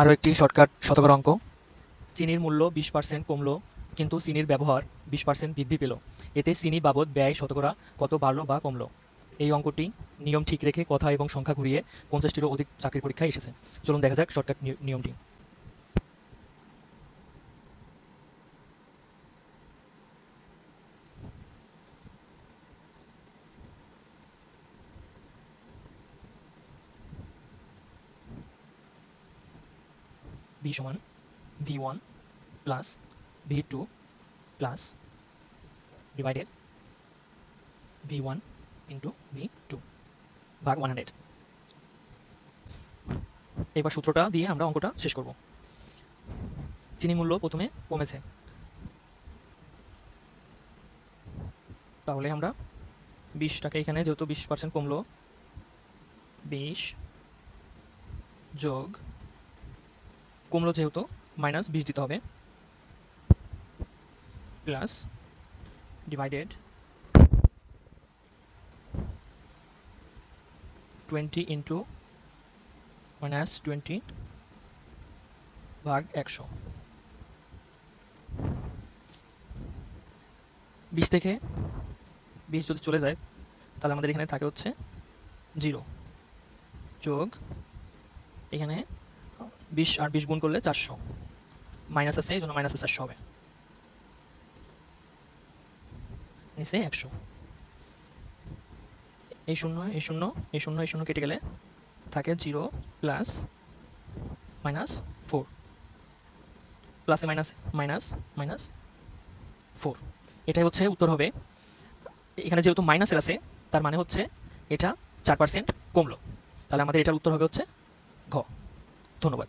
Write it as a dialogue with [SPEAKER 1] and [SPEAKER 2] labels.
[SPEAKER 1] আরও একটি শর্টকাট শতকরা অঙ্ক। চিনির মূল্য 20% কমলো, কিন্তু চিনির ব্যবহার 20% বৃদ্ধি পেল। এতে চিনি বাবদ ব্যয় শতকরা কত বাড়লো বা কমলো? এই অঙ্কটি নিয়ম ঠিক রেখে কথা এবং সংখ্যা ঘুরিয়ে 50টিরও অধিক চাকরির পরীক্ষায় এসেছে। চলুন দেখা যাক শর্টকাট নিয়মটি। V সমান V1 plus V2 plus divided V1 into V2 ভাগ 100। এবার সূত্রটা দিয়ে আমরা অঙ্কটা শেষ করব। চিনি মূল্য প্রথমে কমেছে, তাহলে আমরা 20 টাকা এখানে যেহেতু 20% কমলো, 20 যোগ কমলো যেহেতু -20 দিতে হবে, প্লাস ডিভাইডেড 20 ইন্টু -20 ভাগ 100। 20 থেকে 20 যদি চলে যায়, তাহলে আমাদের এখানে থাকে হচ্ছে 0, যোগ এখানে 20 আর 20 গুণ করলে 400, মাইনাস আছে এই জন্য মাইনাসে 400 হবে, নিচে 100। এই শূন্য এই শূন্য এই শূন্য এই শূন্য কেটে গেলে থাকে 0 প্লাস -4, প্লাসে মাইনাসে মাইনাস মাইনাস 4। এটাই হচ্ছে উত্তর হবে। এখানে যেহেতু মাইনাসের আছে, তার মানে হচ্ছে এটা 4% কমলো, তাহলে আমাদের এটার উত্তর হবে হচ্ছে ঘ। ধন্যবাদ।